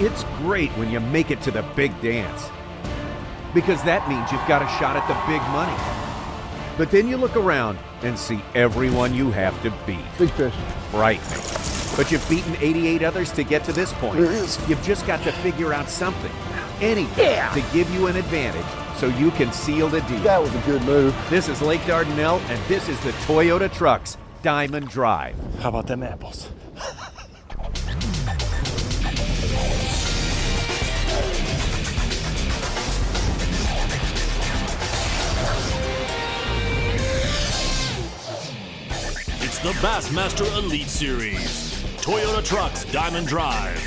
It's great when you make it to the big dance, because that means you've got a shot at the big money. But then you look around and see everyone you have to beat. Big fish. Frightening. But you've beaten 88 others to get to this point. There is. You've just got to figure out something, anything, to give you an advantage so you can seal the deal. That was a good move. This is Lake Dardanelle, and this is the Toyota Trucks Diamond Drive. How about them apples? It's the Bassmaster Elite Series, Toyota Trucks Diamond Drive.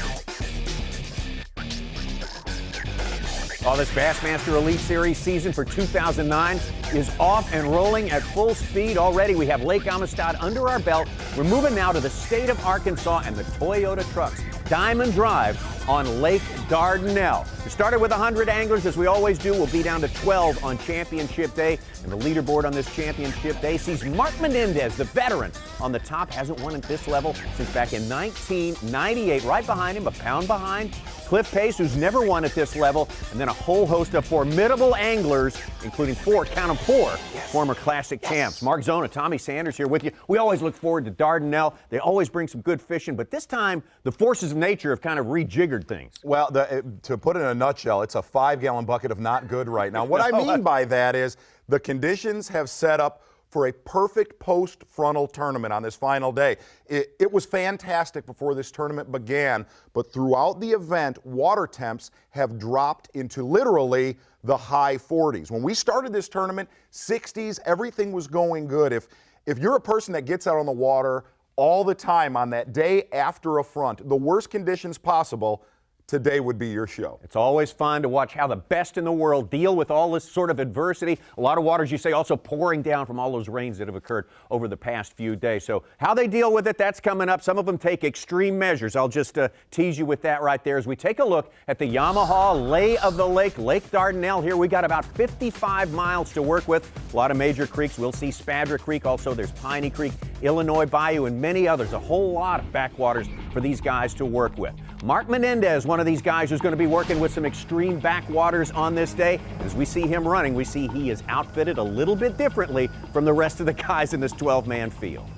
Well, this Bassmaster Elite Series season for 2009 is off and rolling at full speed already. We have Lake Amistad under our belt. We're moving now to the state of Arkansas and the Toyota Trucks Diamond Drive on Lake Dardanelle. We started with 100 anglers, as we always do. We'll be down to 12 on championship day. And the leaderboard on this championship day sees Mark Menendez, the veteran, on the top. Hasn't won at this level since back in 1998. Right behind him, a pound behind, Cliff Pace, who's never won at this level, and then a whole host of formidable anglers, including four former classic champs. Mark Zona, Tommy Sanders here with you. We always look forward to Dardanelle. They always bring some good fishing, but this time the forces of nature have kind of rejiggered things. Well, to put it in a nutshell, it's a 5-gallon bucket of not good right now. What I mean by that is the conditions have set up for a perfect post-frontal tournament on this final day. It was fantastic before this tournament began, but throughout the event, water temps have dropped into literally the high 40s. When we started this tournament, 60s, everything was going good. If you're a person that gets out on the water all the time on that day after a front, the worst conditions possible, today would be your show. It's always fun to watch how the best in the world deal with all this sort of adversity. A lot of water, as you say, also pouring down from all those rains that have occurred over the past few days. So how they deal with it, that's coming up. Some of them take extreme measures. I'll just tease you with that right there as we take a look at the Yamaha Lay of the Lake, Lake Dardanelle here. We got about 55 miles to work with. A lot of major creeks. We'll see Spadra Creek. Also, there's Piney Creek, Illinois Bayou, and many others. A whole lot of backwaters for these guys to work with. Mark Menendez, one of these guys who's going to be working with some extreme backwaters on this day. As we see him running, we see he is outfitted a little bit differently from the rest of the guys in this 12-man field.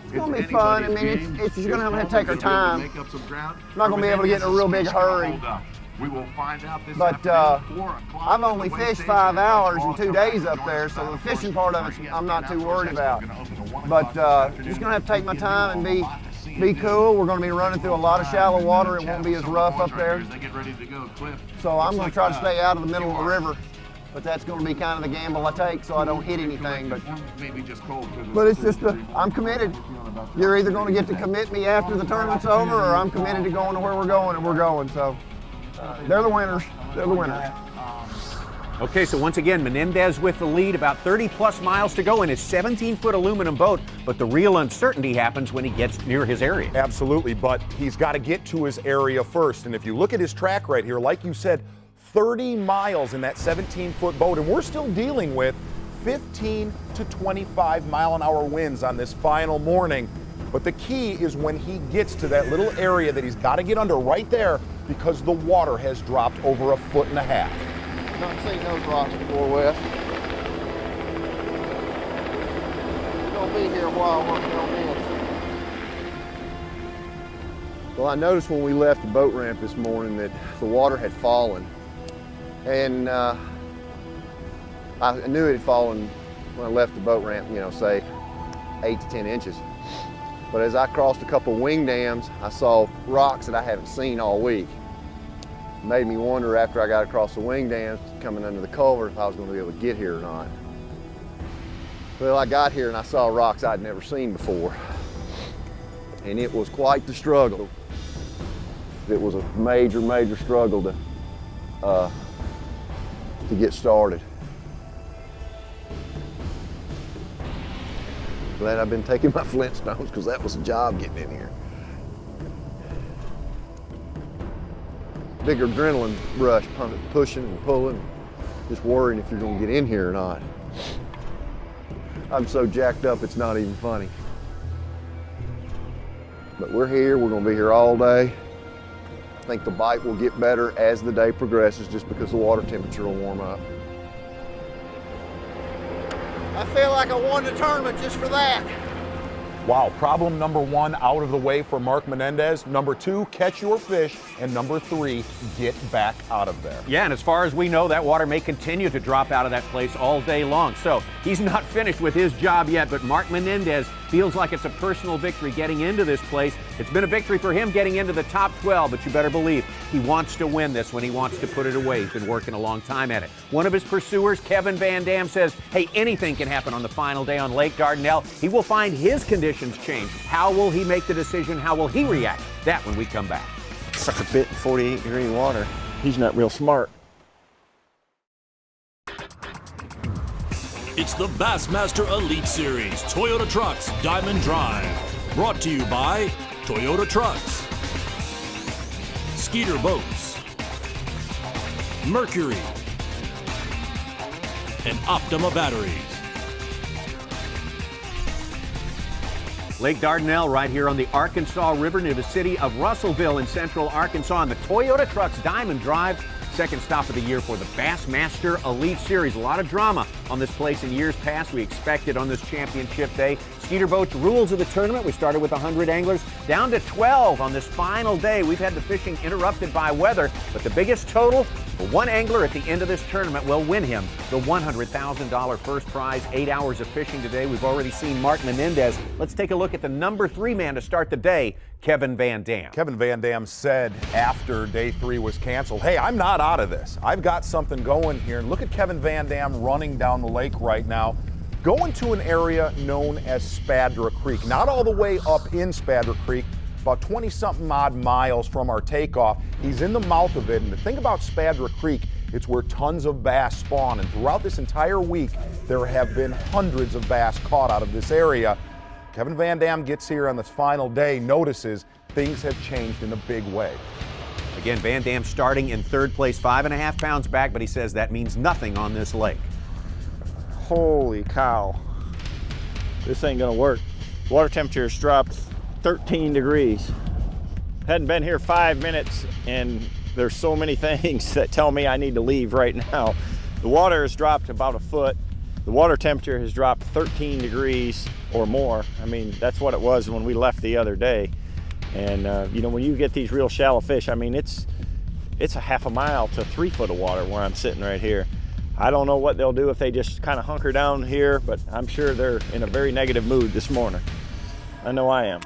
It's going to be fun. I mean, it's just going to have to take our time. I'm not going to be able to get in a real big hurry. But I've only fished 5 hours and 2 days up there, so the fishing part of it I'm not too worried about. But just going to have to take my time and be cool. We're going to be running through a lot of shallow water. It won't be as rough up there. So I'm going to try to stay out of the middle of the river. But that's going to be kind of the gamble I take so I don't hit anything. But it's just, I'm committed. You're either going to get to commit me after the tournament's over, or I'm committed to going to where we're going, and we're going. So they're the winners. They're the winners. Okay, so once again, Menendez with the lead, about 30-plus miles to go in his 17-foot aluminum boat, but the real uncertainty happens when he gets near his area. Absolutely, but he's got to get to his area first. And if you look at his track right here, like you said, 30 miles in that 17-foot boat, and we're still dealing with 15 to 25 mile-an-hour winds on this final morning. But the key is when he gets to that little area that he's got to get under right there, because the water has dropped over 1.5 feet. Not seen those rocks before, Wes. We're going to be here a while working on this. Well, I noticed when we left the boat ramp this morning that the water had fallen. And I knew it had fallen when I left the boat ramp, you know, say 8 to 10 inches. But as I crossed a couple wing dams, I saw rocks that I haven't seen all week. Made me wonder after I got across the wing dams coming under the culvert if I was going to be able to get here or not. Well, I got here and I saw rocks I'd never seen before. And it was quite the struggle. It was a major, major struggle to get started. Glad I've been taking my Flintstones, because that was a job getting in here. Big adrenaline rush, pushing and pulling, just worrying if you're going to get in here or not. I'm so jacked up, it's not even funny. But we're here, we're going to be here all day. I think the bite will get better as the day progresses just because the water temperature will warm up. I feel like I won the tournament just for that. Wow, problem number 1 out of the way for Mark Menendez. Number 2, catch your fish. And number 3, get back out of there. Yeah, and as far as we know, that water may continue to drop out of that place all day long. So he's not finished with his job yet, but Mark Menendez feels like it's a personal victory getting into this place. It's been a victory for him getting into the top 12, but you better believe he wants to win this one. He wants to put it away. He's been working a long time at it. One of his pursuers, Kevin VanDam, says, hey, anything can happen on the final day on Lake Dardanelle. He will find his conditions change. How will he make the decision? How will he react? That when we come back. Sucker bit in 48-degree water. He's not real smart. It's the Bassmaster Elite Series Toyota Trucks Diamond Drive. Brought to you by Toyota Trucks, Skeeter Boats, Mercury, and Optima Batteries. Lake Dardanelle right here on the Arkansas River near the city of Russellville in central Arkansas on the Toyota Trucks Diamond Drive. Second stop of the year for the Bassmaster Elite Series. A lot of drama on this place in years past. We expected on this championship day. Skeeter Boats rules of the tournament. We started with 100 anglers, down to 12 on this final day. We've had the fishing interrupted by weather, but the biggest total for one angler at the end of this tournament will win him the $100,000 first prize. 8 hours of fishing today. We've already seen Mark Menendez. Let's take a look at the number 3 man to start the day, Kevin VanDam. Kevin VanDam said after day 3 was canceled, hey, I'm not out of this. I've got something going here. And look at Kevin VanDam running down the lake right now, going to an area known as Spadra Creek. Not all the way up in Spadra Creek, about 20-something odd miles from our takeoff. He's in the mouth of it. And the thing about Spadra Creek, it's where tons of bass spawn. And throughout this entire week, there have been hundreds of bass caught out of this area. Kevin VanDam gets here on this final day, notices things have changed in a big way. Again, VanDam starting in third place, 5.5 pounds back, but he says that means nothing on this lake. Holy cow. This ain't gonna work. Water temperature has dropped 13 degrees. Hadn't been here 5 minutes and there's so many things that tell me I need to leave right now. The water has dropped about a foot. The water temperature has dropped 13 degrees or more. I mean, that's what it was when we left the other day. And you know, when you get these real shallow fish, I mean, it's a half a mile to 3 foot of water where I'm sitting right here. I don't know what they'll do if they just kind of hunker down here, but I'm sure they're in a very negative mood this morning. I know I am.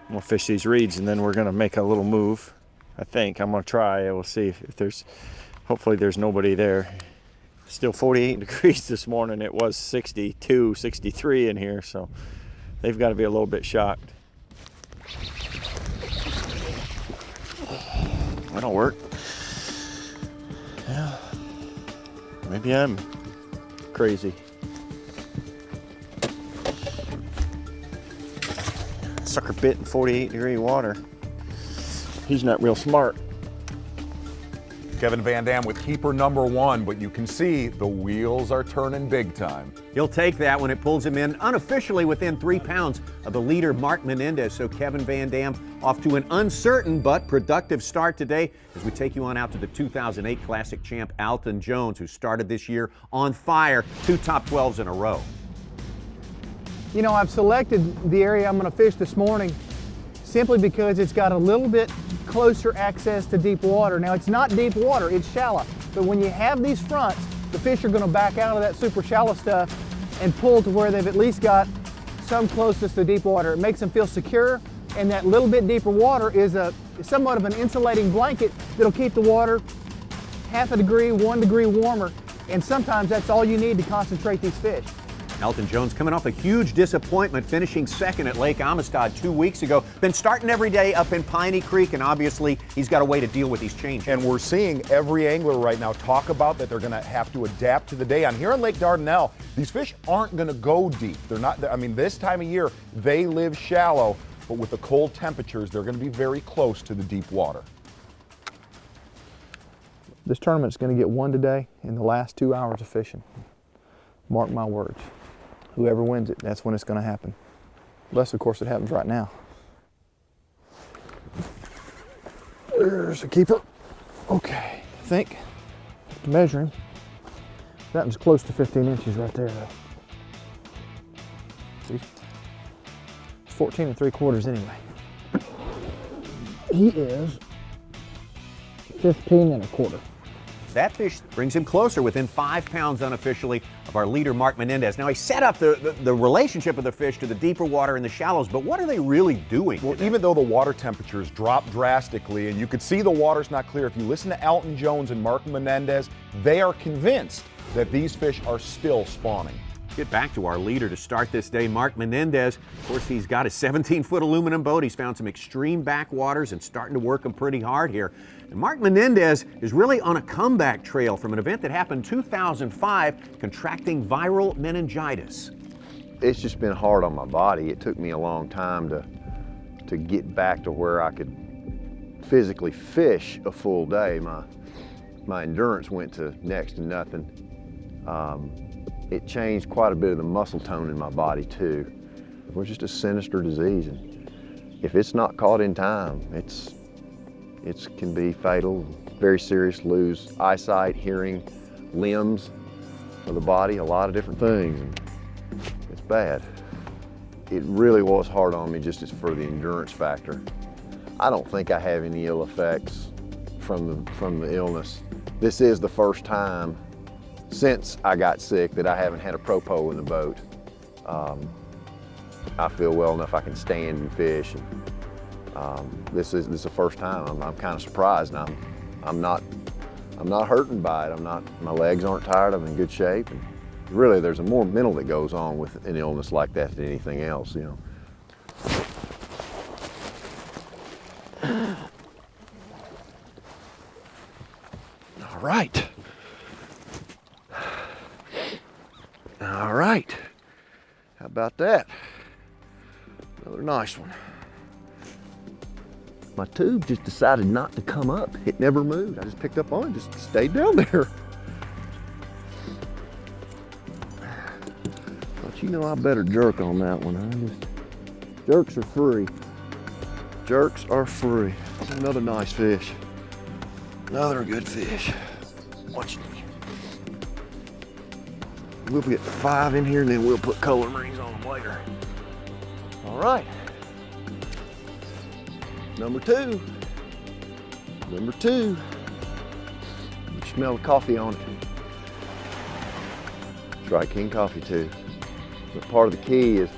I'm gonna fish these reeds and then we're gonna make a little move. I think I'm gonna try. We'll see if there's, hopefully there's nobody there. Still 48 degrees this morning. It was 62, 63 in here, so they've got to be a little bit shocked. That'll work. Yeah, maybe I'm crazy. Sucker bit in 48-degree water. He's not real smart. Kevin VanDam with keeper number 1, but you can see the wheels are turning big time. He'll take that when it pulls him in unofficially within 3 pounds of the leader, Mark Menendez. So Kevin VanDam off to an uncertain but productive start today as we take you on out to the 2008 Classic champ, Alton Jones, who started this year on fire, 2 top 12s in a row. You know, I've selected the area I'm going to fish this morning simply because it's got a little bit closer access to deep water. Now, it's not deep water, it's shallow. But when you have these fronts, the fish are going to back out of that super shallow stuff and pull to where they've at least got some closeness to deep water. It makes them feel secure, and that little bit deeper water is somewhat of an insulating blanket that'll keep the water half a degree, 1 degree warmer. And sometimes that's all you need to concentrate these fish. Alton Jones coming off a huge disappointment, finishing second at Lake Amistad 2 weeks ago. Been starting every day up in Piney Creek, and obviously he's got a way to deal with these changes. And we're seeing every angler right now talk about that they're going to have to adapt to the day. On here on Lake Dardanelle, these fish aren't going to go deep. They're not. I mean, this time of year they live shallow, but with the cold temperatures, they're going to be very close to the deep water. This tournament's going to get won today in the last 2 hours of fishing. Mark my words. Whoever wins it, that's when it's going to happen. Unless, of course, it happens right now. There's a keeper. Okay, I think, to measure him, that one's close to 15 inches right there though. See? 14 3/4 anyway. He is 15 1/4. That fish brings him closer, within 5 pounds unofficially, of our leader, Mark Menendez. Now, he set up the relationship of the fish to the deeper water and the shallows, but what are they really doing? Well, even though the water temperatures dropped drastically and you could see the water's not clear, if you listen to Alton Jones and Mark Menendez, they are convinced that these fish are still spawning. Get back to our leader to start this day, Mark Menendez. Of course, he's got a 17-foot aluminum boat. He's found some extreme backwaters and starting to work them pretty hard here. And Mark Menendez is really on a comeback trail from an event that happened in 2005, contracting viral meningitis. It's just been hard on my body. It took me a long time to get back to where I could physically fish a full day. My endurance went to next to nothing. It changed quite a bit of the muscle tone in my body too. It was just a sinister disease, and if it's not caught in time, it can be fatal, very serious, lose eyesight, hearing, limbs of the body, a lot of different things, and it's bad. It really was hard on me just as for the endurance factor. I don't think I have any ill effects from the illness. This is the first time since I got sick that I haven't had a propos in the boat. I feel well enough I can stand and fish. And, this is the first time. I'm kind of surprised, and I'm not hurting by it. My legs aren't tired. I'm in good shape. And really, there's a more mental that goes on with an illness like that than anything else, you know. All right. All right, how about that? Another nice one. My tube just decided not to come up. It never moved. I just picked up on it, just stayed down there. But you know I better jerk on that one. Jerks are free. Jerks are free. Another nice fish. Another good fish. Watch it. We'll get 5 in here and then we'll put color rings on them later. All right. Number 2. Number 2. You smell the coffee on it. Dry King coffee too. But part of the key is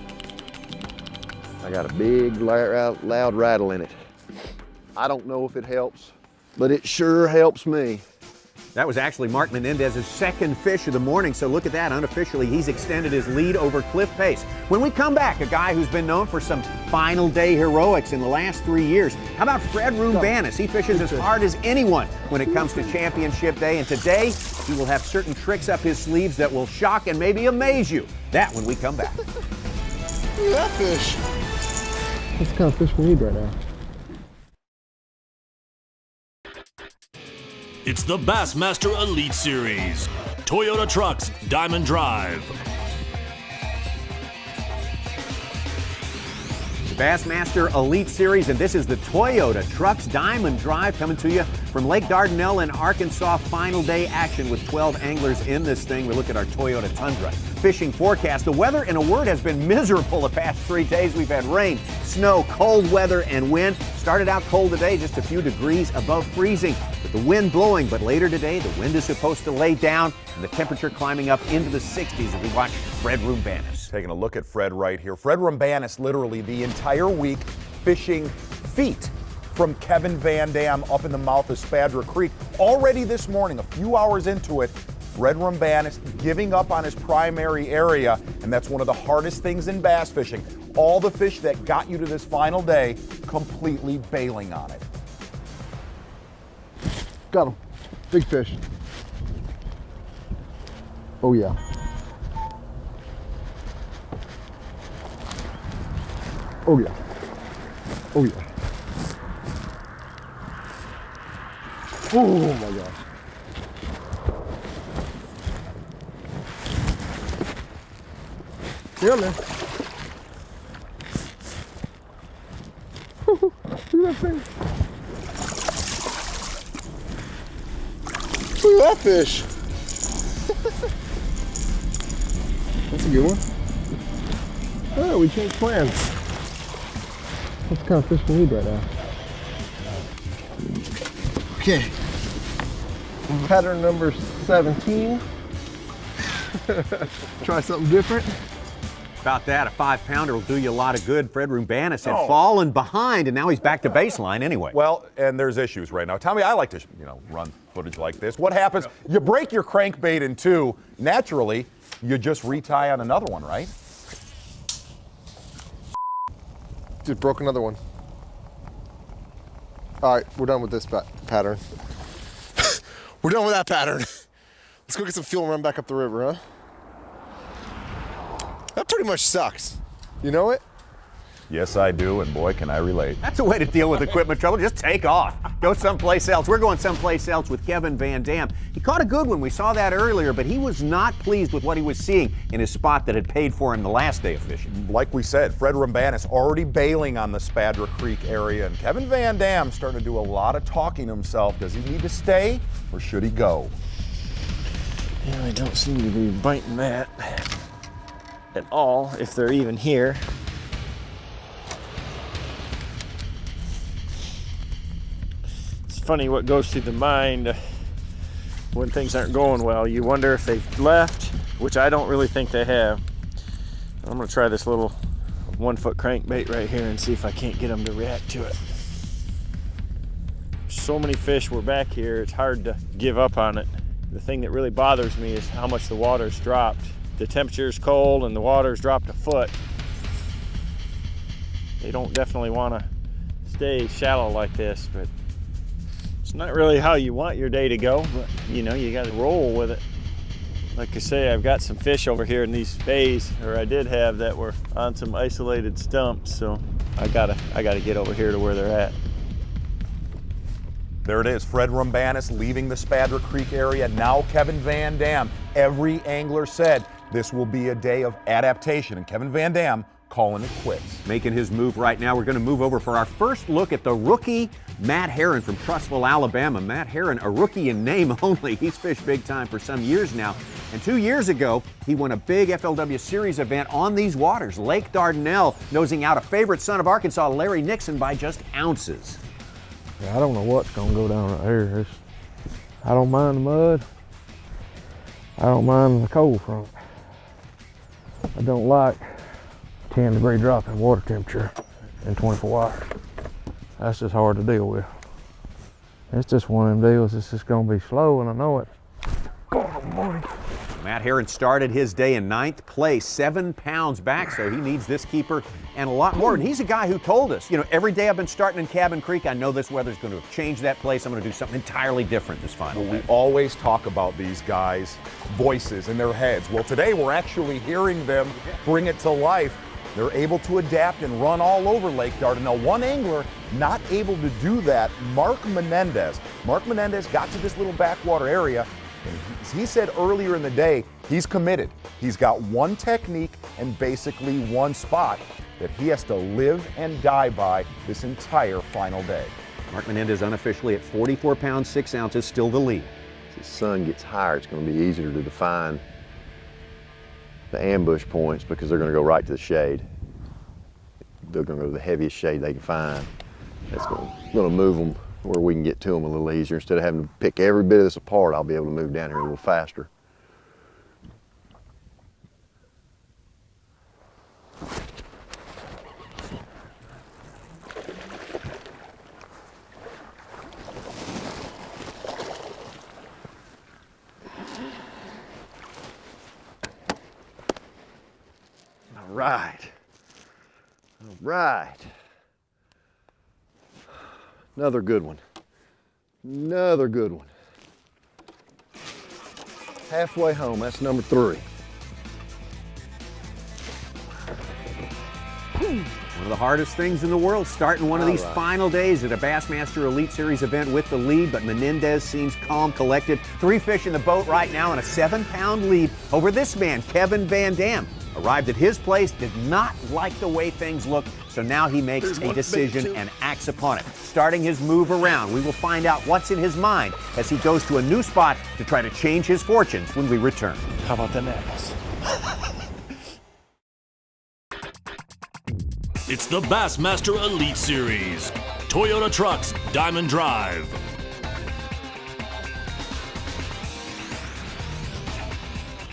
I got a big loud rattle in it. I don't know if it helps, but it sure helps me. That was actually Mark Menendez's second fish of the morning, so look at that. Unofficially, he's extended his lead over Cliff Pace. When we come back, a guy who's been known for some final day heroics in the last 3 years. How about Fred Roumbanis? He fishes as hard as anyone when it comes to championship day, and today he will have certain tricks up his sleeves that will shock and maybe amaze you. That when we come back. Look at that fish. That's the kind of fish we need right now. It's the Bassmaster Elite Series. Toyota Trucks, Diamond Drive. The Bassmaster Elite Series, and this is the Toyota Trucks Diamond Drive coming to you from Lake Dardanelle in Arkansas. Final day action with 12 anglers in this thing. We look at our Toyota Tundra fishing forecast. The weather, in a word, has been miserable the past 3 days. We've had rain, snow, cold weather, and wind. Started out cold today, just a few degrees above freezing, with the wind blowing. But later today, the wind is supposed to lay down, and the temperature climbing up into the 60s as we watch Fred Roumbanis. Taking a look at Fred right here. Fred Roumbanis literally the entire week fishing feet from Kevin VanDam up in the mouth of Spadra Creek. Already this morning, a few hours into it, Fred Roumbanis giving up on his primary area, and that's one of the hardest things in bass fishing. All the fish that got you to this final day, completely bailing on it. Got him. Big fish. Oh yeah. Oh yeah. Oh yeah. Oh my gosh. Yeah, man. Look at that thing. Look at that fish. That's a good one. All right, we changed plans. What's the kind of fish we need right now? Okay. Pattern number 17. Try something different. About that, a 5-pounder will do you a lot of good. Fred Roumbanis had fallen behind, and now he's back to baseline anyway. Well, and there's issues right now. Tommy, I like to, run footage like this. What happens? You break your crankbait in two. Naturally, you just retie on another one, right? Just broke another one. All right, we're done with this pattern. We're done with that pattern. Let's go get some fuel and run back up the river, huh? That pretty much sucks. You know it? Yes, I do, and boy, can I relate. That's a way to deal with equipment trouble. Just take off. Go someplace else. We're going someplace else with Kevin VanDam. He caught a good one. We saw that earlier, but he was not pleased with what he was seeing in his spot that had paid for him the last day of fishing. Like we said, Fred Roumbanis already bailing on the Spadra Creek area, and Kevin VanDam starting to do a lot of talking to himself. Does he need to stay, or should he go? Yeah, I don't seem to be biting that at all, if they're even here. It's funny what goes through the mind when things aren't going well. You wonder if they've left, which I don't really think they have. I'm gonna try this little 1-foot crankbait right here and see if I can't get them to react to it. So many fish were back here, it's hard to give up on it. The thing that really bothers me is how much the water's dropped. The temperature's cold and the water's dropped a foot. They don't definitely want to stay shallow like this, but it's not really how you want your day to go, but you got to roll with it. Like I say, I've got some fish over here in these bays, or I did have, that were on some isolated stumps, so I gotta get over here to where they're at. There it is, Fred Roumbanis leaving the Spadra Creek area. Now Kevin VanDam. Every angler said this will be a day of adaptation, and Kevin VanDam calling it quits. Making his move right now. We're going to move over for our first look at the rookie Matt Herren from Trussville, Alabama. Matt Herren, a rookie in name only. He's fished big time for some years now. And 2 years ago, he won a big FLW Series event on these waters. Lake Dardanelle, nosing out a favorite son of Arkansas, Larry Nixon, by just ounces. Yeah, I don't know what's gonna go down right here. I don't mind the mud. I don't mind the cold front. I don't like 10-degree drop in water temperature in 24 hours. That's just hard to deal with. It's just one of them deals. It's just gonna be slow, and I know it. God almighty. Matt Herren started his day in 9th place, 7 pounds back, so he needs this keeper and a lot more. And he's a guy who told us, every day I've been starting in Cabin Creek, I know this weather's going to change that place. I'm going to do something entirely different this final day. We always talk about these guys' voices in their heads. Well, today we're actually hearing them bring it to life. They're able to adapt and run all over Lake Dardanelle. One angler not able to do that, Mark Menendez. Mark Menendez got to this little backwater area, and he said earlier in the day, he's committed. He's got one technique and basically one spot that he has to live and die by this entire final day. Mark Menendez unofficially at 44 pounds, 6 ounces, still the lead. As the sun gets higher, it's going to be easier to define the ambush points because they're going to go right to the shade. They're going to go to the heaviest shade they can find. That's going to move them where we can get to them a little easier. Instead of having to pick every bit of this apart, I'll be able to move down here a little faster. All right. All right. Another good one. Another good one. Halfway home, that's number 3. One of the hardest things in the world, starting one of these final days at a Bassmaster Elite Series event with the lead, but Menendez seems calm, collected. 3 fish in the boat right now and a 7-pound lead over this man, Kevin VanDam. Arrived at his place, did not like the way things look So now he makes a decision and acts upon it. Starting his move around, we will find out what's in his mind as he goes to a new spot to try to change his fortunes when we return. How about them apples? It's the Bassmaster Elite Series. Toyota Trucks, Diamond Drive.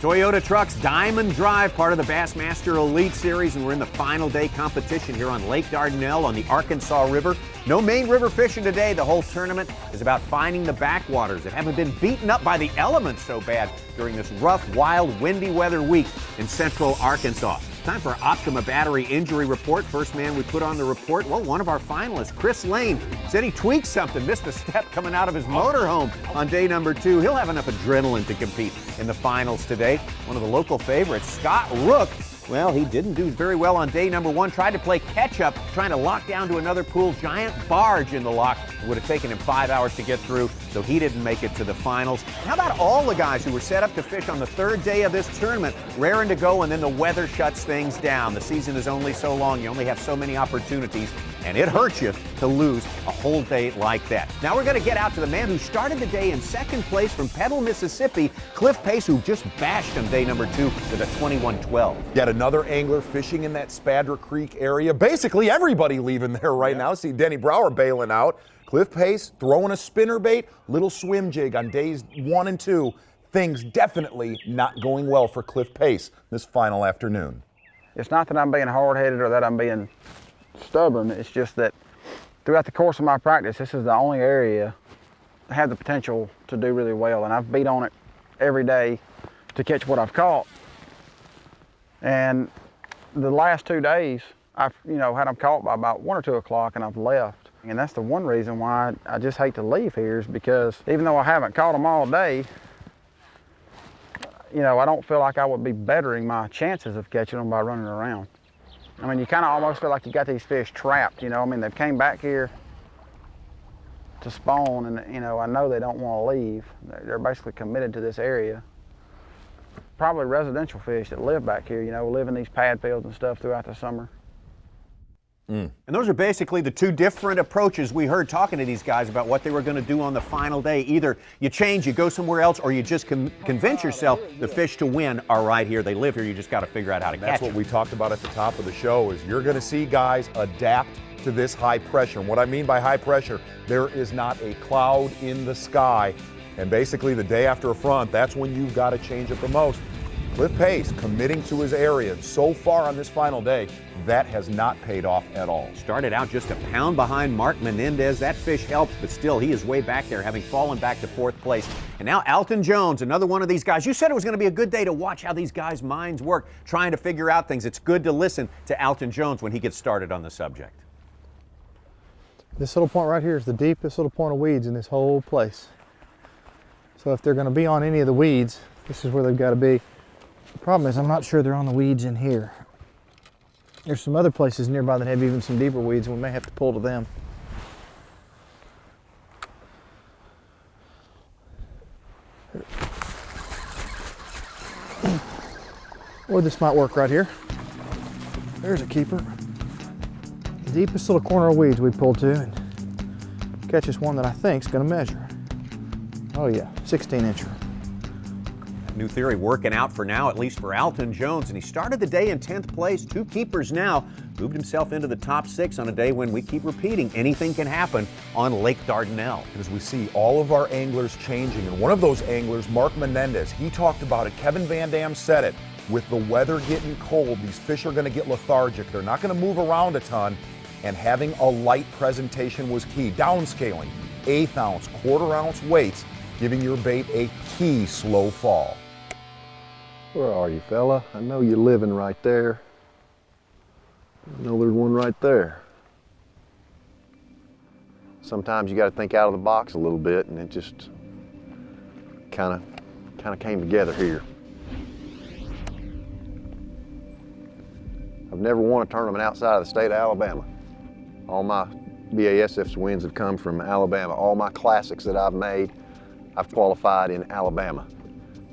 Toyota Trucks Diamond Drive, part of the Bassmaster Elite Series, and we're in the final day competition here on Lake Dardanelle on the Arkansas River. No main river fishing today. The whole tournament is about finding the backwaters that haven't been beaten up by the elements so bad during this rough, wild, windy weather week in central Arkansas. Time for Optima Battery Injury Report. First man we put on the report, well, one of our finalists, Chris Lane, said he tweaked something, missed a step coming out of his motorhome on day number 2. He'll have enough adrenaline to compete in the finals today. One of the local favorites, Scott Rook, well, he didn't do very well on day number 1. Tried to play catch-up, trying to lock down to another pool. Giant barge in the lock. It would have taken him 5 hours to get through, so he didn't make it to the finals. How about all the guys who were set up to fish on the 3rd day of this tournament, raring to go, and then the weather shuts things down. The season is only so long. You only have so many opportunities, and it hurts you to lose a whole day like that. Now we're going to get out to the man who started the day in 2nd place from Petal, Mississippi, Cliff Pace, who just bashed on day number 2 with a 21-12. Yet another angler fishing in that Spadra Creek area. Basically everybody leaving there right now. See Denny Brauer bailing out. Cliff Pace throwing a spinnerbait, little swim jig on days 1 and 2. Things definitely not going well for Cliff Pace this final afternoon. It's not that I'm being hard-headed or that I'm being stubborn. It's just that throughout the course of my practice, this is the only area that had the potential to do really well, and I've beat on it every day to catch what I've caught. And the last 2 days, I've had them caught by about 1 or 2 o'clock, and I've left. And that's the one reason why I just hate to leave here, is because even though I haven't caught them all day, I don't feel like I would be bettering my chances of catching them by running around. I mean, you kind of almost feel like you got these fish trapped, I mean, they've came back here to spawn, and I know they don't want to leave. They're basically committed to this area. Probably residential fish that live back here, live in these pad fields and stuff throughout the summer. And those are basically the 2 different approaches we heard talking to these guys about what they were going to do on the final day. Either you change, you go somewhere else, or you just convince yourself the fish to win are right here. They live here. You just got to figure out how to catch them. That's what we talked about at the top of the show, is you're going to see guys adapt to this high pressure. And what I mean by high pressure, there is not a cloud in the sky. And basically the day after a front, that's when you've got to change it the most. Cliff Pace committing to his area. So far on this final day, that has not paid off at all. Started out just a pound behind Mark Menendez. That fish helps, but still he is way back there, having fallen back to 4th place. And now Alton Jones, another one of these guys. You said it was going to be a good day to watch how these guys' minds work, trying to figure out things. It's good to listen to Alton Jones when he gets started on the subject. This little point right here is the deepest little point of weeds in this whole place. So if they're going to be on any of the weeds, this is where they've got to be. The problem is I'm not sure they're on the weeds in here. There's some other places nearby that have even some deeper weeds, and we may have to pull to them. Or this might work right here. There's a keeper. The deepest little corner of weeds we pull to and catch us one that I think is going to measure. Oh yeah, 16-incher. New theory working out for now, at least for Alton Jones, and he started the day in 10th place. 2 keepers now, moved himself into the top 6 on a day when we keep repeating anything can happen on Lake Dardanelle. As we see all of our anglers changing, and one of those anglers, Mark Menendez, he talked about it. Kevin VanDam said it. With the weather getting cold, these fish are going to get lethargic. They're not going to move around a ton, and having a light presentation was key. Downscaling, 1/8 ounce, 1/4 ounce weights, giving your bait a key slow fall. Where are you, fella? I know you're living right there. I know there's one right there. Sometimes you got to think out of the box a little bit, and it just kind of came together here. I've never won a tournament outside of the state of Alabama. All my B.A.S.S wins have come from Alabama. All my classics that I've made, I've qualified in Alabama.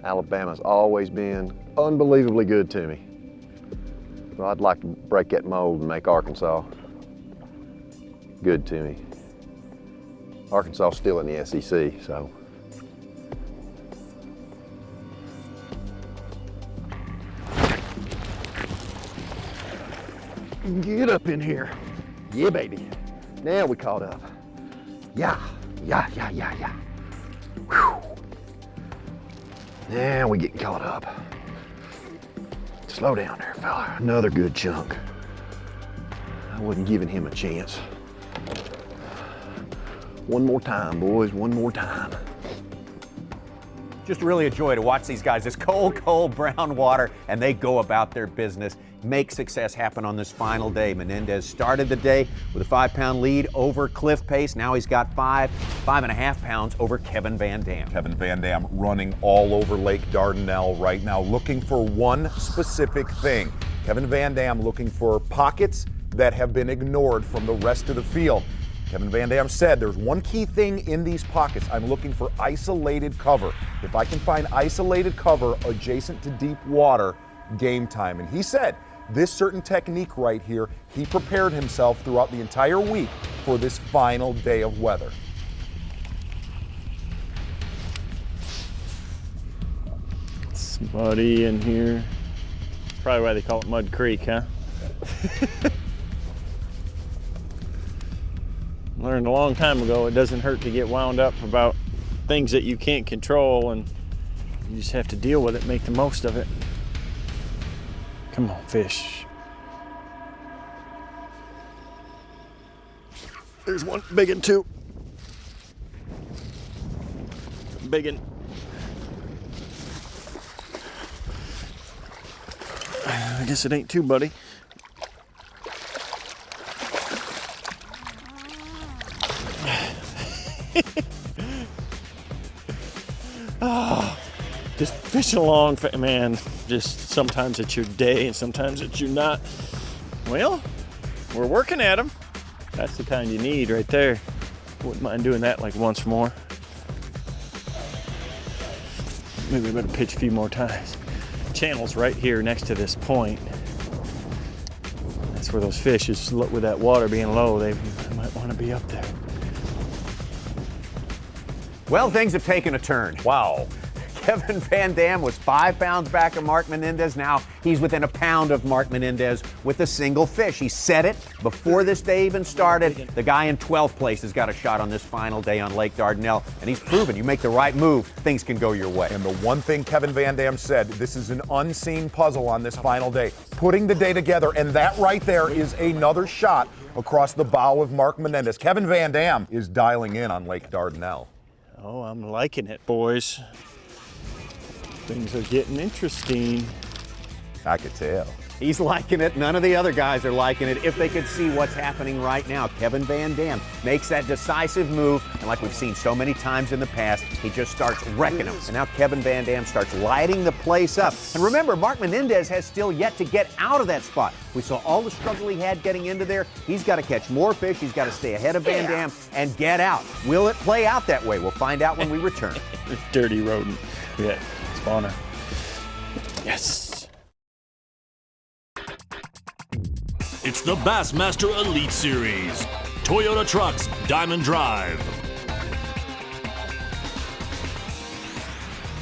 Alabama's always been unbelievably good to me. So I'd like to break that mold and make Arkansas good to me. Arkansas still in the SEC, so. Get up in here. Yeah, baby. Now we caught up. Yeah. Whew. Now we getting caught up. Slow down there, fella. Another good chunk. I wasn't giving him a chance. One more time, boys, one more time. Just really a joy to watch these guys. This cold, cold brown water, and they go about their business. Make success happen on this final day. Menendez started the day with a 5-pound lead over Cliff Pace. Now he's got 5.5 pounds over Kevin VanDam. Kevin VanDam running all over Lake Dardanelle right now, looking for one specific thing. Kevin VanDam looking for pockets that have been ignored from the rest of the field. Kevin VanDam said there's one key thing in these pockets. I'm looking for isolated cover. If I can find isolated cover adjacent to deep water, game time. And he said this certain technique right here, he prepared himself throughout the entire week for this final day of weather. It's muddy in here. That's probably why they call it Mud Creek, huh? Learned a long time ago it doesn't hurt to get wound up about things that you can't control, and you just have to deal with it, make the most of it. Come on, fish. There's one big one too. Big one. I guess it ain't too, buddy. Just fishing along, man, just sometimes it's your day and sometimes it's your not. Well, we're working at them. That's the kind you need right there. Wouldn't mind doing that like once more. Maybe we better pitch a few more times. Channel's right here next to this point. That's where those fish, is with that water being low, they might want to be up there. Well, things have taken a turn. Wow. Kevin VanDam was 5 pounds back of Mark Menendez. Now he's within a pound of Mark Menendez with a single fish. He said it before this day even started. The guy in 12th place has got a shot on this final day on Lake Dardanelle, and he's proven you make the right move, things can go your way. And the one thing Kevin VanDam said, this is an unseen puzzle on this final day. Putting the day together, and that right there is another shot across the bow of Mark Menendez. Kevin VanDam is dialing in on Lake Dardanelle. Oh, I'm liking it, boys. Things are getting interesting. I could tell. He's liking it. None of the other guys are liking it. If they could see what's happening right now, Kevin VanDam makes that decisive move, and like we've seen so many times in the past, he just starts wrecking them. And now Kevin VanDam starts lighting the place up. And remember, Mark Menendez has still yet to get out of that spot. We saw all the struggle he had getting into there. He's got to catch more fish. He's got to stay ahead of VanDam and get out. Will it play out that way? We'll find out when we return. Dirty rodent. Yeah, spawner. Yes. It's the Bassmaster Elite Series. Toyota Trucks, Diamond Drive.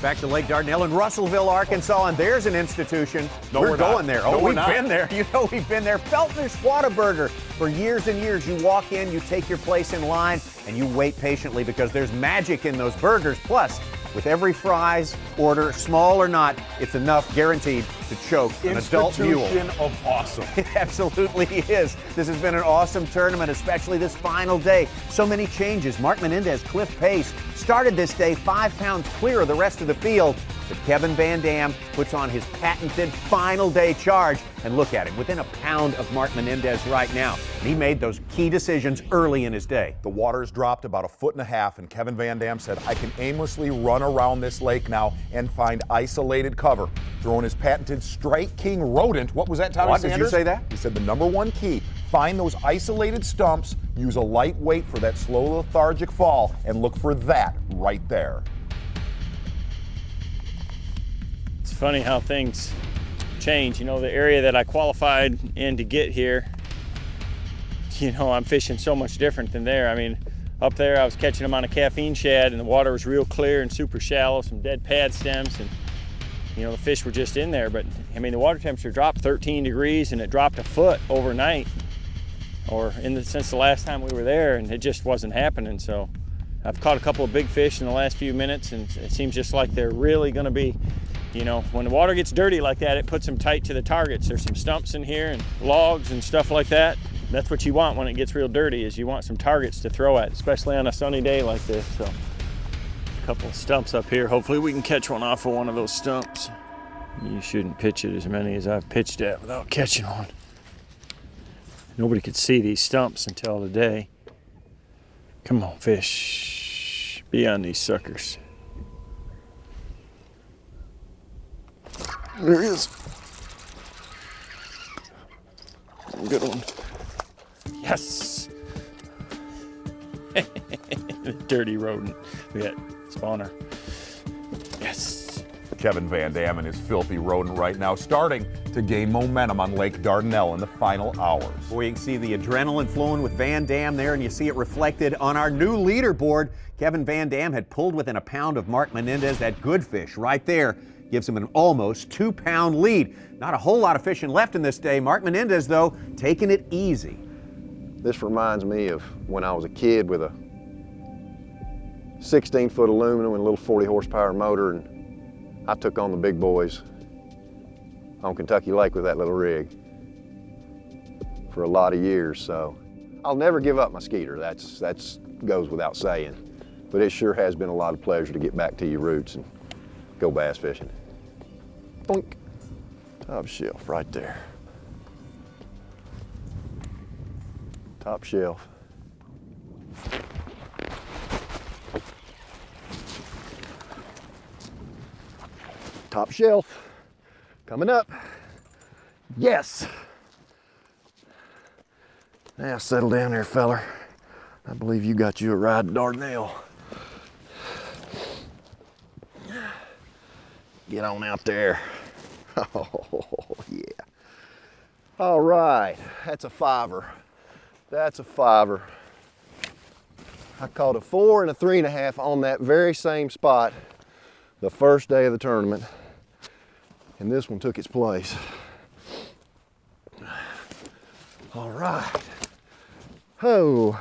Back to Lake Dardanelle in Russellville, Arkansas, and there's an institution. No, we're we're going not. there. No, Oh, we're we've not. been there. You know we've been there. Feltner's Whataburger. For years and years, you walk in, you take your place in line, and you wait patiently because there's magic in those burgers. Plus, with every fries order, small or not, it's enough guaranteed to choke an adult mule. Institution of awesome. It absolutely is. This has been an awesome tournament, especially this final day. So many changes. Mark Menendez, Cliff Pace started this day 5 pounds clear of the rest of the field. But Kevin VanDam puts on his patented final day charge. And look at him, within a pound of Mark Menendez right now. And he made those key decisions early in his day. The water's dropped about 1.5 feet, and Kevin VanDam said, I can aimlessly run around this lake now and find isolated cover. Throwing his patented Strike King rodent. What was that, Tommy What, Sanders? did you say that? He said the #1 key, find those isolated stumps, use a light weight for that slow lethargic fall, and look for that right there. It's funny how things change. You know, the area that I qualified in to get here, you know, I'm fishing so much different than there. I mean, up there I was catching them on a caffeine shad and the water was real clear and super shallow, some dead pad stems, and you know, the fish were just in there. But I mean, the water temperature dropped 13 degrees and it dropped a foot overnight, or since the last time we were there, and it just wasn't happening. So I've caught a couple of big fish in the last few minutes, and it seems just like they're really gonna be, you know, when the water gets dirty like that, it puts them tight to the targets. There's some stumps in here and logs and stuff like that. That's what you want when it gets real dirty, is you want some targets to throw at, especially on a sunny day like this. So a couple of stumps up here. Hopefully we can catch one off of one of those stumps. You shouldn't pitch it as many as I've pitched at without catching one. Nobody could see these stumps until today. Come on, fish. Be on these suckers. There he is. Good one. Yes. Dirty rodent. We got spawner. Yes. Kevin VanDam and his filthy rodent right now starting to gain momentum on Lake Dardanelle in the final hours. Boy, you can see the adrenaline flowing with VanDam there, and you see it reflected on our new leaderboard. Kevin VanDam had pulled within a pound of Mark Menendez. That good fish right there gives him an almost 2-pound lead. Not a whole lot of fishing left in this day. Mark Menendez, though, taking it easy. This reminds me of when I was a kid with a 16-foot aluminum and a little 40 horsepower motor, and I took on the big boys on Kentucky Lake with that little rig for a lot of years. So I'll never give up my Skeeter. That's goes without saying. But it sure has been a lot of pleasure to get back to your roots and go bass fishing. Boink. Top shelf right there. Top shelf. Top shelf. Coming up. Yes. Now settle down there, feller. I believe you got you a ride to Dardanelle. Get on out there. Oh, yeah. All right, that's a fiver. That's a fiver. I caught a 4 and a 3.5 on that very same spot the first day of the tournament, and this one took its place. All right. Oh,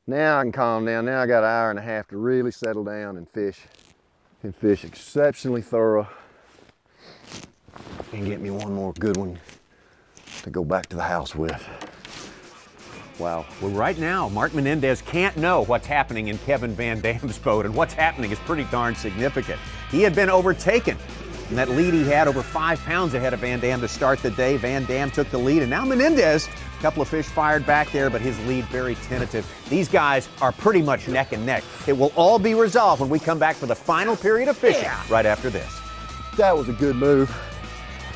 now I can calm down. Now I got an hour and a half to really settle down and fish. And fish exceptionally thorough. And get me one more good one to go back to the house with. Wow. Well, right now, Mark Menendez can't know what's happening in Kevin VanDam's boat, and what's happening is pretty darn significant. He had been overtaken, and that lead he had over 5 pounds ahead of VanDam to start the day. VanDam took the lead, and now Menendez, a couple of fish fired back there, but his lead very tentative. These guys are pretty much neck and neck. It will all be resolved when we come back for the final period of fishing right after this. That was a good move.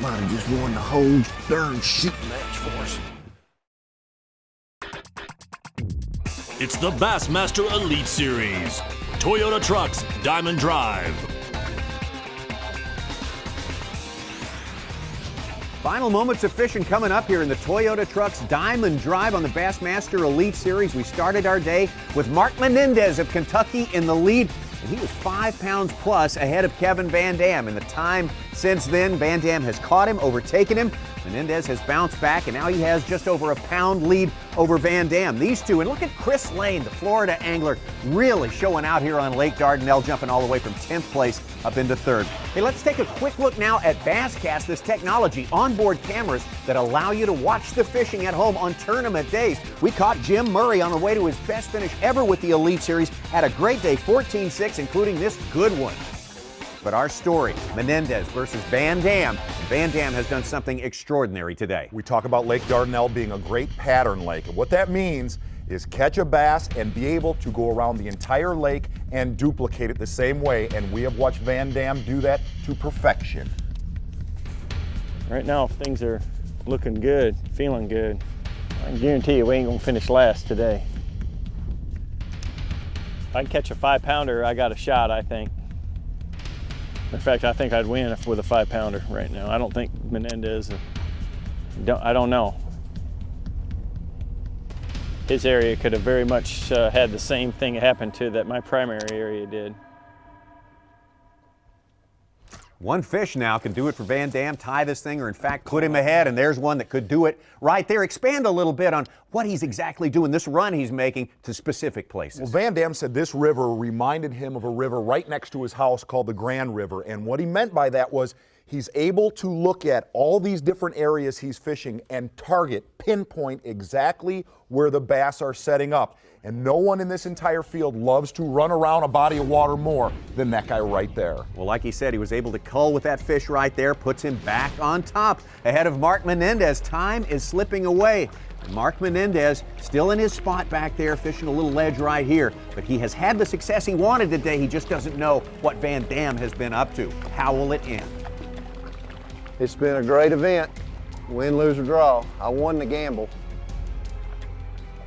Might have just won the whole darn shooting match for us. It's the Bassmaster Elite Series. Toyota Trucks, Diamond Drive. Final moments of fishing coming up here in the Toyota Trucks Diamond Drive on the Bassmaster Elite Series. We started our day with Mark Menendez of Kentucky in the lead, and he was 5 pounds plus ahead of Kevin VanDam. In the time since then, VanDam has caught him, overtaken him. Menendez has bounced back, and now he has just over a pound lead over VanDam. These two, and look at Chris Lane, the Florida angler, really showing out here on Lake Dardanelle, jumping all the way from 10th place up into 3rd. Hey, let's take a quick look now at Basscast, this technology, onboard cameras that allow you to watch the fishing at home on tournament days. We caught Jim Murray on the way to his best finish ever with the Elite Series. Had a great day, 14-6, including this good one. But our story, Menendez versus VanDam. VanDam has done something extraordinary today. We talk about Lake Dardanelle being a great pattern lake, and what that means is catch a bass and be able to go around the entire lake and duplicate it the same way, and we have watched VanDam do that to perfection. Right now, if things are looking good, feeling good, I can guarantee you we ain't gonna finish last today. If I can catch a 5-pounder, I got a shot, I think. In fact, I think I'd win with a 5-pounder right now. I don't think Menendez, I don't know. his area could have very much had the same thing happen to that my primary area did. One fish now can do it for VanDam, tie this thing, or in fact put him ahead, and there's one that could do it right there. Expand a little bit on what he's exactly doing, this run he's making to specific places. Well, VanDam said this river reminded him of a river right next to his house called the Grand River, and what he meant by that was he's able to look at all these different areas he's fishing and pinpoint exactly where the bass are setting up. And no one in this entire field loves to run around a body of water more than that guy right there. Well, like he said, he was able to cull with that fish right there, puts him back on top ahead of Mark Menendez. Time is slipping away. Mark Menendez still in his spot back there, fishing a little ledge right here. But he has had the success he wanted today. He just doesn't know what VanDam has been up to. How will it end? It's been a great event. Win, lose, or draw. I won the gamble.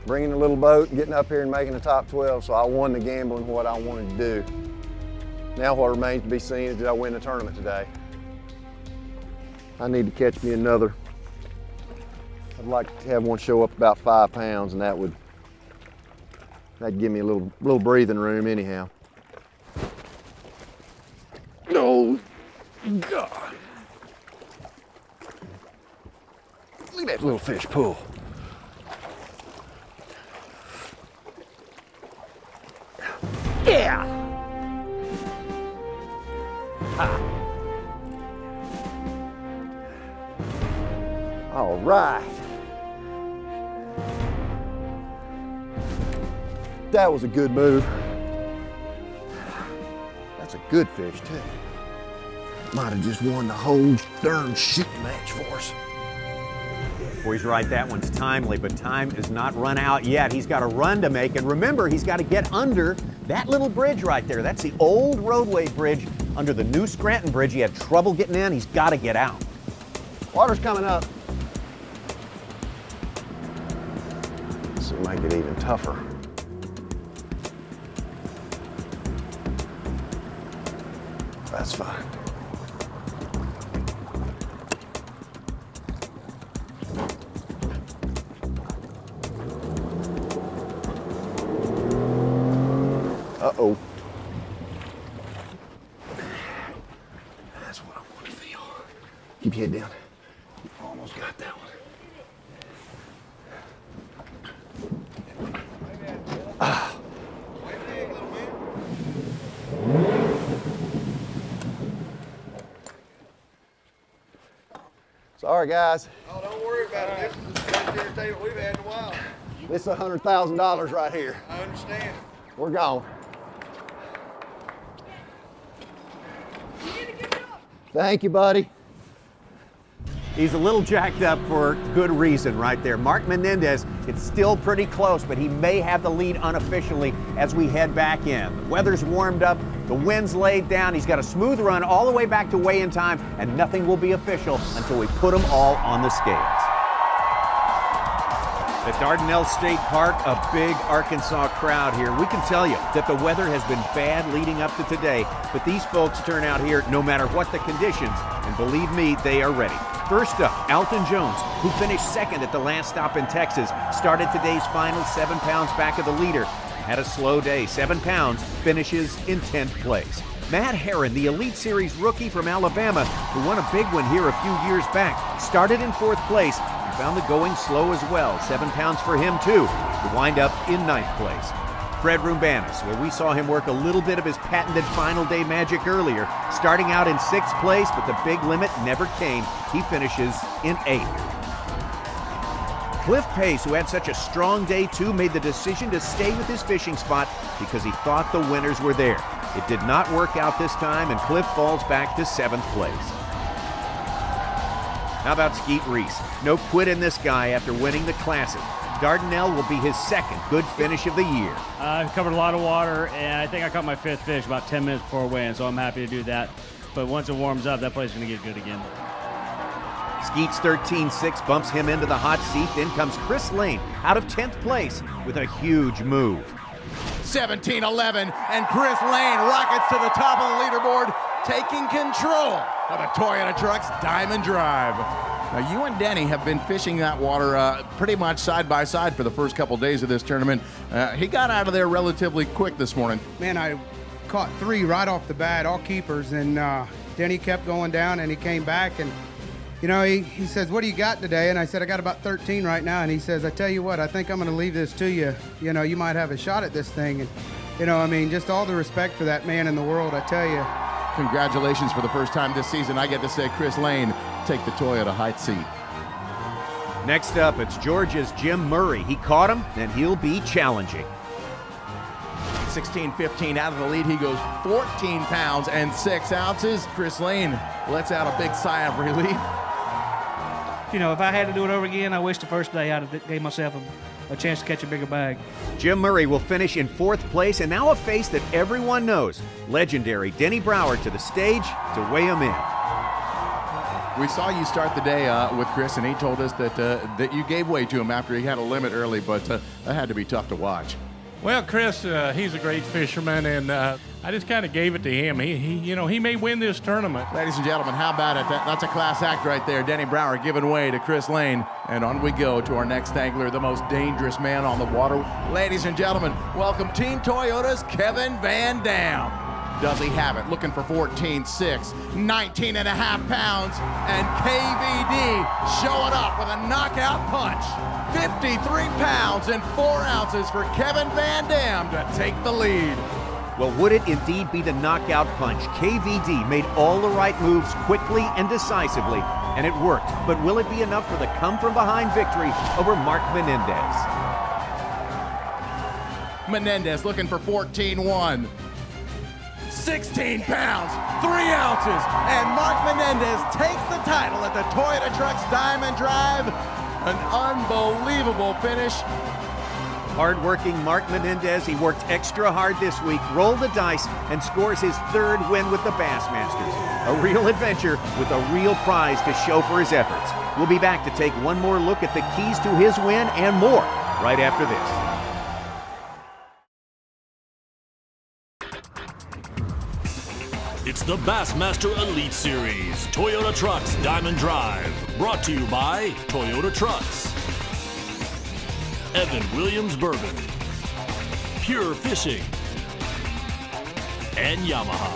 Bringing the little boat and getting up here and making the top 12, so I won the gamble in what I wanted to do. Now what remains to be seen is did I win the tournament today. I need to catch me another. I'd like to have one show up about 5 pounds, and that'd give me a little breathing room anyhow. Oh, God. Look at that little fish pull. Yeah! Ha. All right. That was a good move. That's a good fish, too. Might have just won the whole darn shooting match for us. Boy's right, that one's timely, but time is not run out yet. He's got a run to make, and remember, he's got to get under that little bridge right there. That's the old roadway bridge under the new Scranton Bridge. He had trouble getting in. He's got to get out. Water's coming up. This will make it even tougher. That's fine. Uh-oh. That's what I want to feel. Keep your head down. You almost got that one. Ah. Sorry, guys. Oh, don't worry about it. This is the best entertainment we've had in a while. This is $100,000 right here. I understand. We're gone. Thank you, buddy. He's a little jacked up for good reason right there. Mark Menendez, it's still pretty close, but he may have the lead unofficially as we head back in. The weather's warmed up, the wind's laid down. He's got a smooth run all the way back to weigh-in time, and nothing will be official until we put them all on the scales. At Dardanelle State Park, a big Arkansas crowd here. We can tell you that the weather has been bad leading up to today, but these folks turn out here no matter what the conditions, and believe me, they are ready. First up, Alton Jones, who finished second at the last stop in Texas, started today's final 7 pounds back of the leader. Had a slow day, 7 pounds, finishes in 10th place. Matt Herren, the Elite Series rookie from Alabama, who won a big one here a few years back, started in 4th place and found the going slow as well. 7 pounds for him too, to wind up in 9th place. Fred Roumbanis, where we saw him work a little bit of his patented final day magic earlier, starting out in 6th place, but the big limit never came. He finishes in 8th. Cliff Pace, who had such a strong day too, made the decision to stay with his fishing spot because he thought the winners were there. It did not work out this time, and Cliff falls back to 7th place. How about Skeet Reese? No quit in this guy after winning the Classic. Dardanelle will be his second good finish of the year. I've covered a lot of water, and I think I caught my 5th fish about 10 minutes before weigh-in, so I'm happy to do that. But once it warms up, that place is going to get good again. Skeet's 13.6 bumps him into the hot seat. Then comes Chris Lane out of 10th place with a huge move. 17-11, and Chris Lane rockets to the top of the leaderboard, taking control of the Toyota Trucks Diamond Drive. Now, you and Denny have been fishing that water pretty much side by side for the first couple days of this tournament. He got out of there relatively quick this morning. Man, I caught 3 right off the bat, all keepers, and Denny kept going down, and he came back, and you know, he says, what do you got today? And I said, I got about 13 right now. And he says, I tell you what, I think I'm going to leave this to you. You know, you might have a shot at this thing. And, you know, I mean, just all the respect for that man in the world, I tell you. Congratulations for the first time this season. I get to say Chris Lane take the Toyota height seat. Next up, it's Georgia's Jim Murray. He caught him, and he'll be challenging. 16-15 out of the lead. He goes 14 pounds and 6 ounces. Chris Lane lets out a big sigh of relief. You know, if I had to do it over again, I wish the first day I'd have gave myself a chance to catch a bigger bag. Jim Murray will finish in 4th place, and now a face that everyone knows. Legendary Denny Brauer to the stage to weigh him in. We saw you start the day with Chris, and he told us that you gave way to him after he had a limit early, but that had to be tough to watch. Well, Chris, he's a great fisherman, and I just kind of gave it to him. He may win this tournament. Ladies and gentlemen, how about it? That's a class act right there. Denny Brauer giving way to Chris Lane. And on we go to our next angler, the most dangerous man on the water. Ladies and gentlemen, welcome Team Toyota's Kevin VanDam. Does he have it? Looking for 14.6, 19 and a half pounds, and KVD showing up with a knockout punch. 53 pounds and 4 ounces for Kevin VanDam to take the lead. Well, would it indeed be the knockout punch? KVD made all the right moves quickly and decisively, and it worked. But will it be enough for the come-from-behind victory over Mark Menendez? Menendez looking for 14.1. 16 pounds, 3 ounces, and Mark Menendez takes the title at the Toyota Trucks Diamond Drive. An unbelievable finish. Hard-working Mark Menendez, he worked extra hard this week, rolled the dice, and scores his 3rd win with the Bassmasters. A real adventure with a real prize to show for his efforts. We'll be back to take one more look at the keys to his win and more right after this. It's the Bassmaster Elite Series, Toyota Trucks Diamond Drive, brought to you by Toyota Trucks, Evan Williams Bourbon, Pure Fishing, and Yamaha.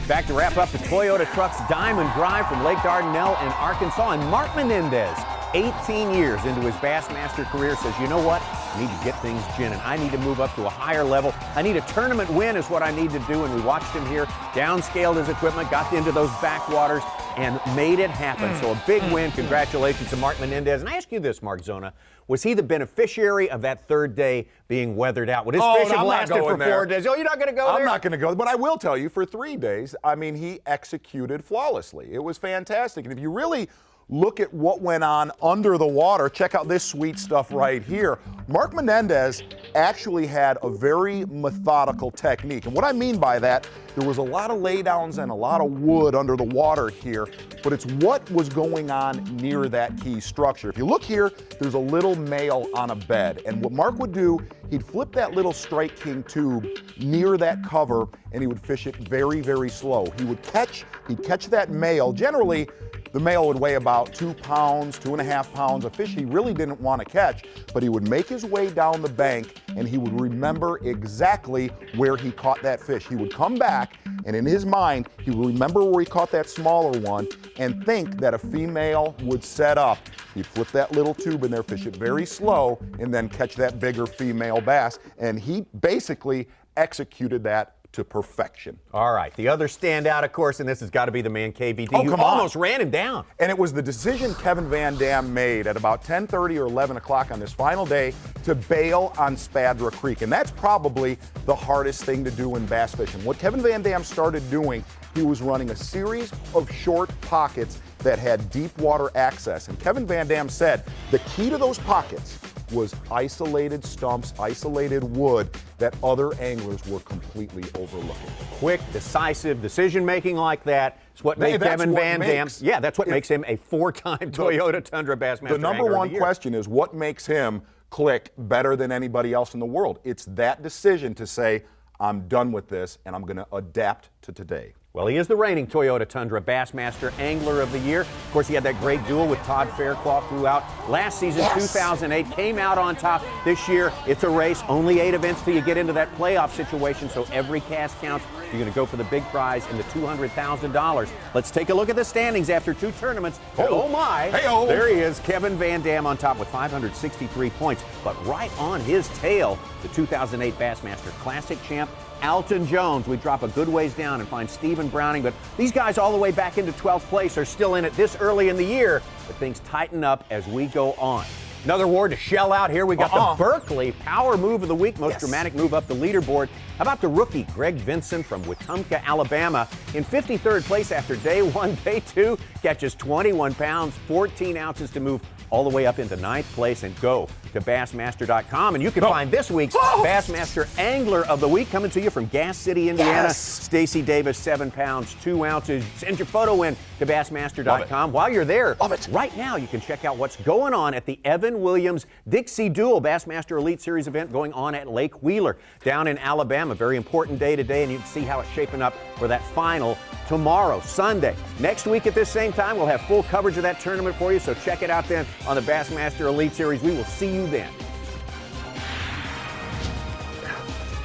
Back to wrap up the Toyota Trucks Diamond Drive from Lake Dardanelle in Arkansas. And Mark Menendez, 18 years into his Bassmaster career, says, you know what? I need to get things ginning. I need to move up to a higher level. I need a tournament win is what I need to do. And we watched him here, downscaled his equipment, got into those backwaters, and made it happen. So a big win. Congratulations to Mark Menendez. And I ask you this, Mark Zona. Was he the beneficiary of that 3rd day being weathered out? Would his fish have lasted for 4 days? Oh, you're not going to go there? I'm not going to go, but I will tell you, for 3 days, I mean, he executed flawlessly. It was fantastic. And if you really look at what went on under the water, check out this sweet stuff right here. Mark Menendez actually had a very methodical technique. And what I mean by that, there was a lot of laydowns and a lot of wood under the water here, but it's what was going on near that key structure. If you look here, there's a little male on a bed. And what Mark would do, he'd flip that little Strike King tube near that cover, and he would fish it very, very slow. He'd catch that male. Generally, the male would weigh about 2 pounds, 2.5 pounds, a fish he really didn't want to catch, but he would make his way down the bank and he would remember exactly where he caught that fish. He would come back and in his mind, he would remember where he caught that smaller one and think that a female would set up. He'd flip that little tube in there, fish it very slow, and then catch that bigger female bass. And he basically executed that to perfection. All right, the other standout, of course, and this has got to be the man KVD, who almost ran him down. And it was the decision Kevin VanDam made at about 10:30 or 11 o'clock on this final day to bail on Spadra Creek. And that's probably the hardest thing to do in bass fishing. What Kevin VanDam started doing, he was running a series of short pockets that had deep water access. And Kevin VanDam said the key to those pockets was isolated stumps, isolated wood that other anglers were completely overlooking. Quick, decisive decision-making like that is what made Kevin VanDam. Yeah, that's what makes him a 4-time Toyota Tundra Bassmaster. The number one question is what makes him click better than anybody else in the world. It's that decision to say, I'm done with this and I'm going to adapt to today. Well, he is the reigning Toyota Tundra Bassmaster Angler of the Year. Of course, he had that great duel with Todd Fairclough throughout last season, 2008. Came out on top. This year, it's a race. Only 8 events till you get into that playoff situation, so every cast counts. You're going to go for the big prize in the $200,000. Let's take a look at the standings after 2 tournaments. Oh my! Hey-o. There he is, Kevin VanDam on top with 563 points. But right on his tail, the 2008 Bassmaster Classic champ, Alton Jones. We drop a good ways down and find Stephen Browning, but these guys all the way back into 12th place are still in it this early in the year, but things tighten up as we go on. Another award to shell out here. We got the Berkeley Power Move of the Week, most dramatic move up the leaderboard. How about the rookie, Greg Vinson from Wetumpka, Alabama, in 53rd place after day 1. Day 2, catches 21 pounds, 14 ounces to move all the way up into 9th place and go to Bassmaster.com. And you can find this week's Bassmaster Angler of the Week coming to you from Gas City, Indiana. Stacy Davis, 7 pounds, 2 ounces. Send your photo in to Bassmaster.com. While you're there, right now you can check out what's going on at the Evan Williams Dixie Duel Bassmaster Elite Series event going on at Lake Wheeler down in Alabama. Very important day today, and you can see how it's shaping up for that final tomorrow, Sunday. Next week at this same time, we'll have full coverage of that tournament for you, so check it out then on the Bassmaster Elite Series. We will see you then.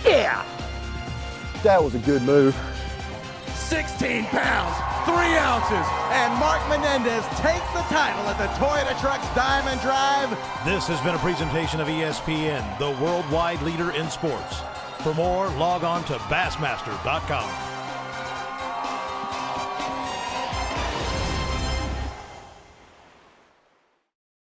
Yeah! That was a good move. 16 pounds, 3 ounces, and Mark Menendez takes the title at the Toyota Trucks Diamond Drive. This has been a presentation of ESPN, the worldwide leader in sports. For more, log on to Bassmaster.com.